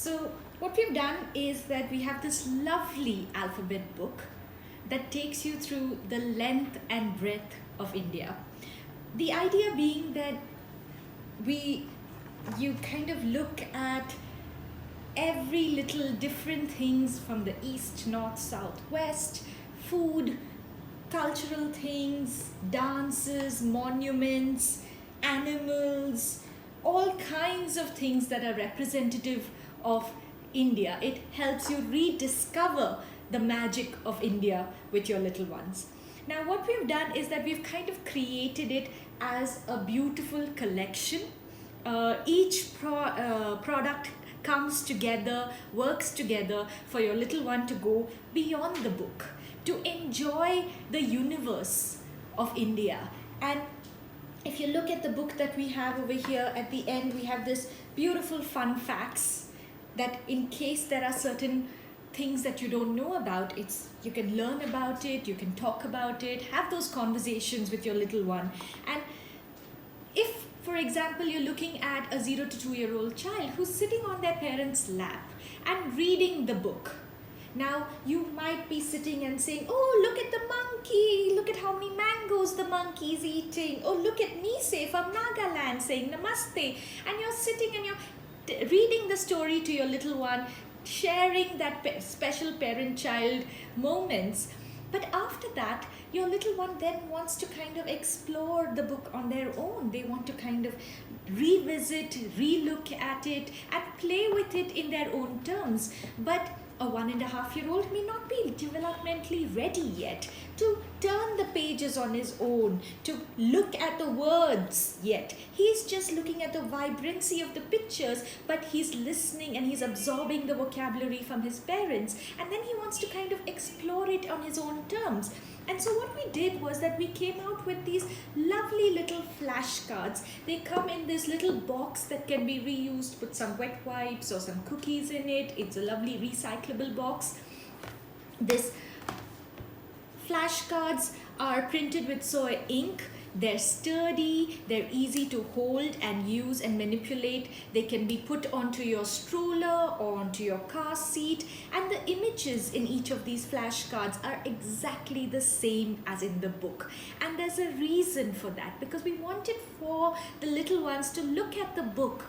So what we've done is that we have this lovely alphabet book that takes you through the length and breadth of India. The idea being that you kind of look at every little different things from the east, north, south, west, food, cultural things, dances, monuments, animals, all kinds of things that are representative of India. It helps you rediscover the magic of India with your little ones. Now, what we've done is that we've kind of created it as a beautiful collection. Each product comes together, works together for your little one to go beyond the book, to enjoy the universe of India. And if you look at the book that we have over here, at the end we have this beautiful fun facts that in case there are certain things that you don't know about, you can learn about it, you can talk about it, have those conversations with your little one. And if, for example, you're looking at a 0 to 2-year-old child who's sitting on their parents' lap and reading the book, now you might be sitting and saying, oh, look at the monkey, look at how many mangoes the monkey is eating. Oh, look at Nise from Nagaland saying namaste. And you're sitting and you're reading the story to your little one, sharing that special parent-child moments. But after that, your little one then wants to kind of explore the book on their own. They want to kind of revisit, relook at it, and play with it in their own terms. But a 1.5-year-old may not be developmentally ready yet to turn the pages on his own, to look at the words yet. He's just looking at the vibrancy of the pictures, but he's listening and he's absorbing the vocabulary from his parents, and then he wants to kind of explore it on his own terms. And so what we did was that we came out with these lovely little flashcards. They come in this little box that can be reused, put some wet wipes or some cookies in it. It's a lovely recyclable box. This flashcards are printed with soy ink. They're sturdy, they're easy to hold and use and manipulate. They can be put onto your stroller or onto your car seat, and the images in each of these flashcards are exactly the same as in the book. And there's a reason for that, because we wanted for the little ones to look at the book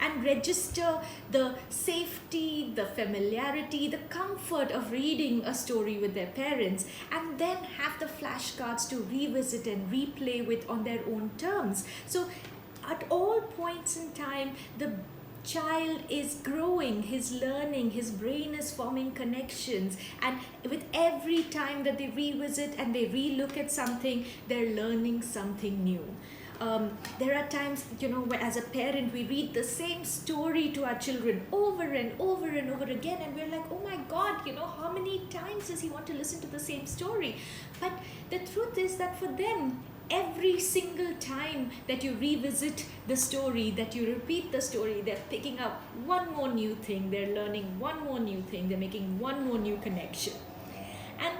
and register the safety, the familiarity, the comfort of reading a story with their parents, and then have the flashcards to revisit and replay with on their own terms. So at all points in time, the child is growing, he's learning, his brain is forming connections, and with every time that they revisit and they relook at something, they're learning something new. There are times, where as a parent, we read the same story to our children over and over and over again, and we're like, oh my God, how many times does he want to listen to the same story? But the truth is that for them, every single time that you revisit the story, that you repeat the story, they're picking up one more new thing, they're learning one more new thing, they're making one more new connection. And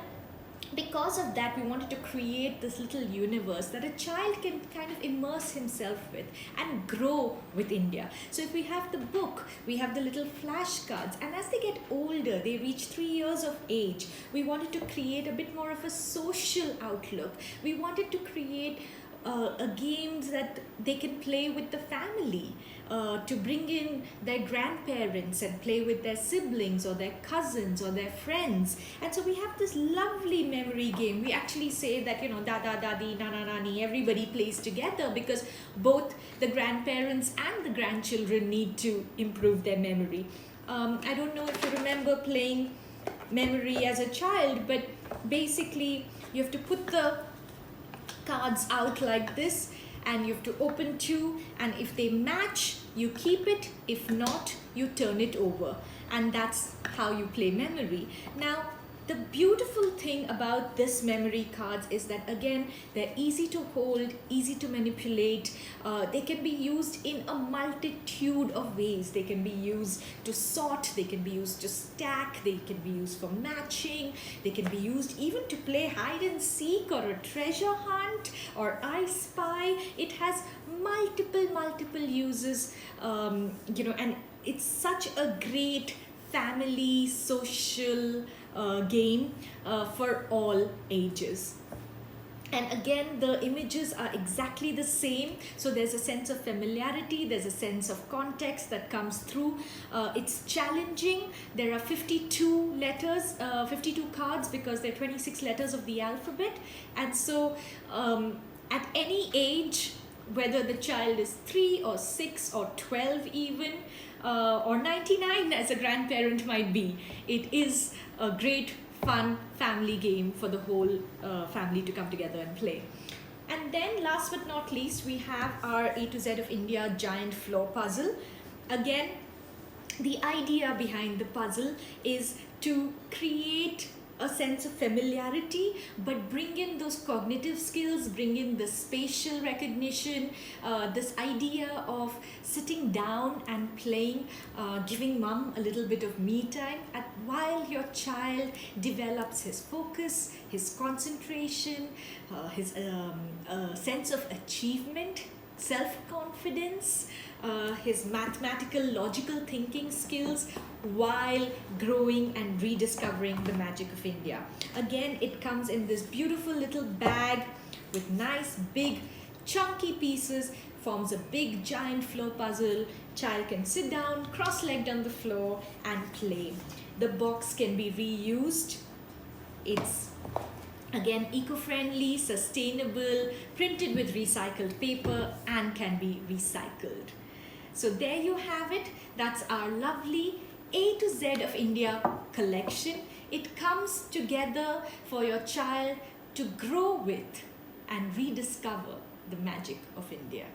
because of that, we wanted to create this little universe that a child can kind of immerse himself with and grow with India. So if we have the book, we have the little flashcards, and as they get older, they reach 3 years of age, we wanted to create a bit more of a social outlook. We wanted to create games that they can play with the family, to bring in their grandparents and play with their siblings or their cousins or their friends. And so we have this lovely memory game. We actually say that, dada, dadi, nana, nani, everybody plays together, because both the grandparents and the grandchildren need to improve their memory. I don't know if you remember playing memory as a child, but basically you have to put the cards out like this, and you have to open 2, and if they match, you keep it. If not, you turn it over, and that's how you play memory. Now, the beautiful thing about this memory cards is that, again, they're easy to hold, easy to manipulate. They can be used in a multitude of ways. They can be used to sort, they can be used to stack, they can be used for matching, they can be used even to play hide and seek or a treasure hunt or I Spy. It has multiple uses, and it's such a great family social game for all ages. And again, the images are exactly the same, so there's a sense of familiarity, there's a sense of context that comes through. It's challenging. There are 52 letters, 52 cards, because there are 26 letters of the alphabet. And so at any age, whether the child is 3 or 6 or 12 even, or 99 as a grandparent might be, it is a great fun family game for the whole family to come together and play. And then last but not least, we have our A to Z of India giant floor puzzle. Again, the idea behind the puzzle is to create a sense of familiarity, but bring in those cognitive skills, bring in the spatial recognition, this idea of sitting down and playing, giving mom a little bit of me time while your child develops his focus, his concentration, his sense of achievement, self-confidence, his mathematical logical thinking skills, while growing and rediscovering the magic of India. Again, it comes in this beautiful little bag with nice big chunky pieces, forms a big giant floor puzzle. Child can sit down cross-legged on the floor and play. The box can be reused. It's again eco-friendly, sustainable, printed with recycled paper, and can be recycled. So there you have it. That's our lovely A to Z of India collection. It comes together for your child to grow with and rediscover the magic of India.